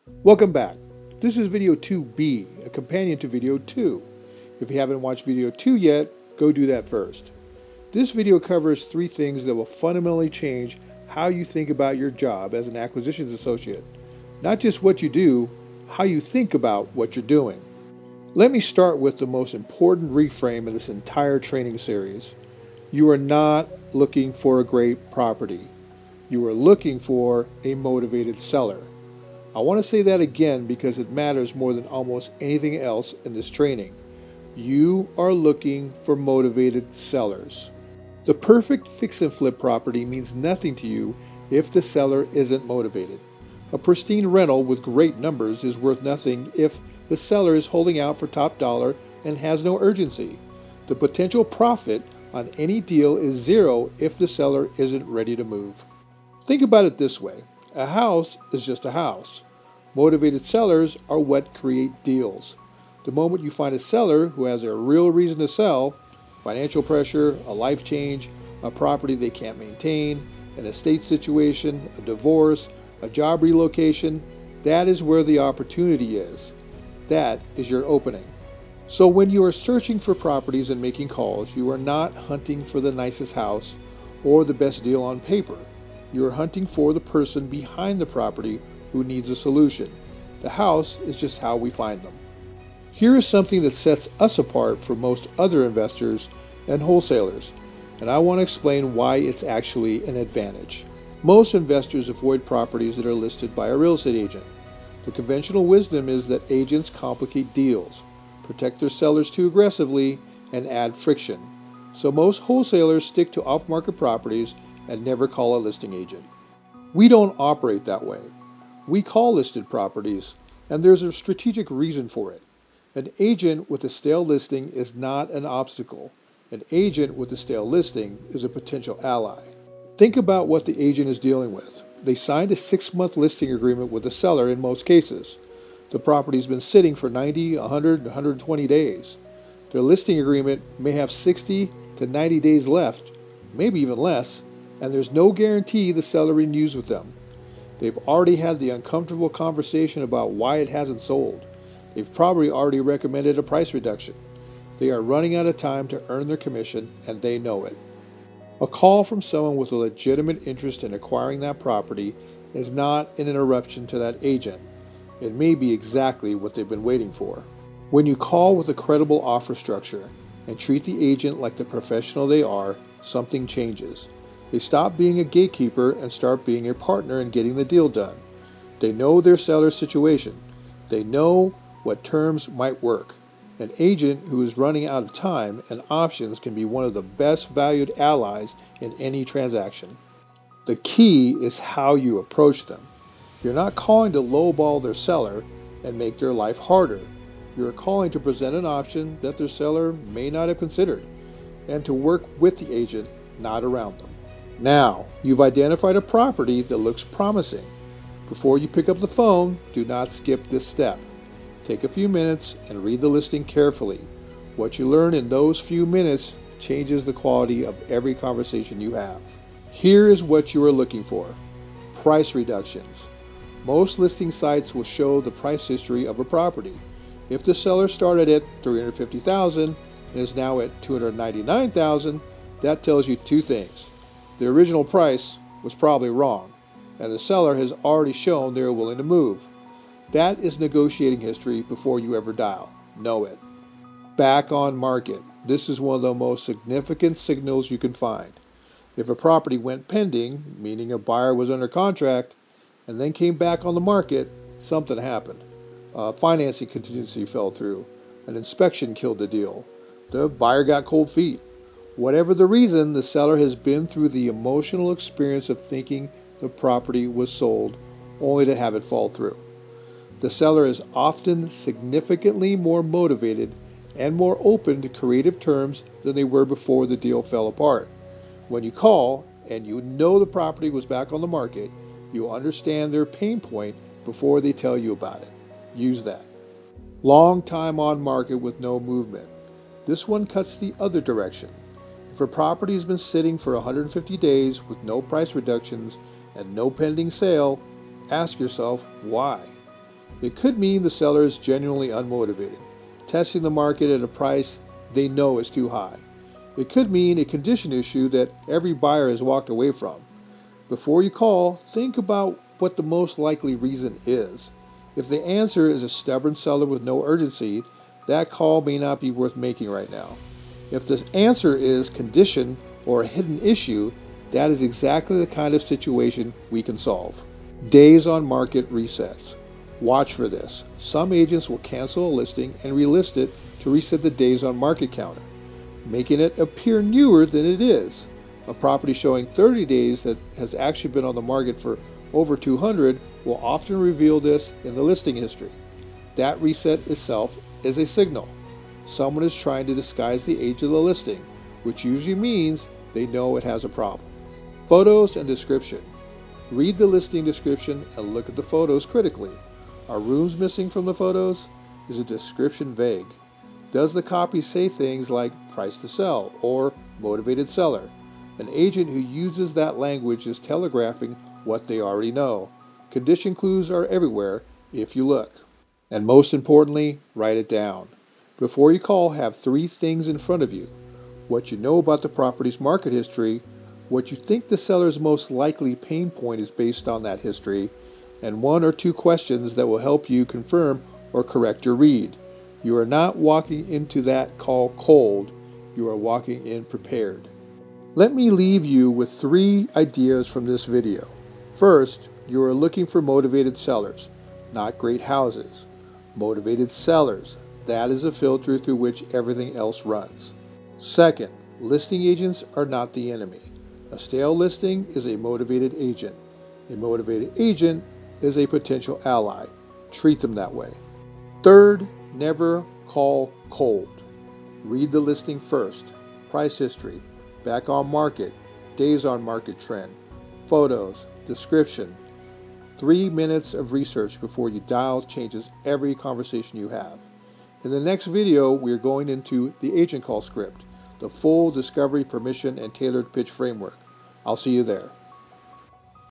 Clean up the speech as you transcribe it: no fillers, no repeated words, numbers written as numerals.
Welcome back. This is video 2B, a companion to video 2. If you haven't watched video 2 yet, go do that first. This video covers 3 things that will fundamentally change how you think about your job as an acquisitions associate. Not just what you do, how you think about what you're doing. Let me start with the most important reframe in this entire training series. You are not looking for a great property. You are looking for a motivated seller. I want to say that again because it matters more than almost anything else in this training. You are looking for motivated sellers. The perfect fix and flip property means nothing to you if the seller isn't motivated. A pristine rental with great numbers is worth nothing if the seller is holding out for top dollar and has no urgency. The potential profit on any deal is zero if the seller isn't ready to move. Think about it this way. A house is just a house. Motivated sellers are what create deals. The moment you find a seller who has a real reason to sell, financial pressure, a life change, a property they can't maintain, an estate situation, a divorce, a job relocation, that is where the opportunity is. That is your opening. So when you are searching for properties and making calls, you are not hunting for the nicest house or the best deal on paper. You are hunting for the person behind the property who needs a solution. The house is just how we find them. Here is something that sets us apart from most other investors and wholesalers, and I want to explain why it's actually an advantage. Most investors avoid properties that are listed by a real estate agent. The conventional wisdom is that agents complicate deals, protect their sellers too aggressively, and add friction. So most wholesalers stick to off-market properties and never call a listing agent. We don't operate that way. We call listed properties, and there's a strategic reason for it. An agent with a stale listing is not an obstacle. An agent with a stale listing is a potential ally. Think about what the agent is dealing with. They signed a 6-month listing agreement with the seller in most cases. The property's been sitting for 90, 100, 120 days. Their listing agreement may have 60 to 90 days left, maybe even less, and there's no guarantee the seller renews with them. They've already had the uncomfortable conversation about why it hasn't sold. They've probably already recommended a price reduction. They are running out of time to earn their commission, and they know it. A call from someone with a legitimate interest in acquiring that property is not an interruption to that agent. It may be exactly what they've been waiting for. When you call with a credible offer structure and treat the agent like the professional they are, something changes. They stop being a gatekeeper and start being a partner in getting the deal done. They know their seller's situation. They know what terms might work. An agent who is running out of time and options can be one of the best valued allies in any transaction. The key is how you approach them. You're not calling to lowball their seller and make their life harder. You're calling to present an option that their seller may not have considered and to work with the agent, not around them. Now, you've identified a property that looks promising. Before you pick up the phone, do not skip this step. Take a few minutes and read the listing carefully. What you learn in those few minutes changes the quality of every conversation you have. Here is what you are looking for. Price reductions. Most listing sites will show the price history of a property. If the seller started at $350,000 and is now at $299,000, that tells you 2 things. The original price was probably wrong, and the seller has already shown they are willing to move. That is negotiating history before you ever dial. Know it. Back on market. This is one of the most significant signals you can find. If a property went pending, meaning a buyer was under contract, and then came back on the market, something happened. Financing contingency fell through. An inspection killed the deal. The buyer got cold feet. Whatever the reason, the seller has been through the emotional experience of thinking the property was sold, only to have it fall through. The seller is often significantly more motivated and more open to creative terms than they were before the deal fell apart. When you call and you know the property was back on the market, you understand their pain point before they tell you about it. Use that. Long time on market with no movement. This one cuts the other direction. If a property has been sitting for 150 days with no price reductions and no pending sale, ask yourself why. It could mean the seller is genuinely unmotivated, testing the market at a price they know is too high. It could mean a condition issue that every buyer has walked away from. Before you call, think about what the most likely reason is. If the answer is a stubborn seller with no urgency, that call may not be worth making right now. If the answer is condition or a hidden issue, that is exactly the kind of situation we can solve. Days on market resets. Watch for this. Some agents will cancel a listing and relist it to reset the days on market counter, making it appear newer than it is. A property showing 30 days that has actually been on the market for over 200 will often reveal this in the listing history. That reset itself is a signal. Someone is trying to disguise the age of the listing, which usually means they know it has a problem. Photos and description. Read the listing description and look at the photos critically. Are rooms missing from the photos? Is the description vague? Does the copy say things like price to sell or motivated seller? An agent who uses that language is telegraphing what they already know. Condition clues are everywhere if you look. And most importantly, write it down. Before you call, have 3 things in front of you: what you know about the property's market history, what you think the seller's most likely pain point is based on that history, and 1 or 2 questions that will help you confirm or correct your read. You are not walking into that call cold. You are walking in prepared. Let me leave you with 3 ideas from this video. First, you are looking for motivated sellers, not great houses. Motivated sellers, that is a filter through which everything else runs. Second, listing agents are not the enemy. A stale listing is a motivated agent. A motivated agent is a potential ally. Treat them that way. Third, never call cold. Read the listing first. Price history, back on market, days on market trend, photos, description. 3 minutes of research before you dial changes every conversation you have. In the next video, we are going into the agent call script, the full discovery, permission, and tailored pitch framework. I'll see you there.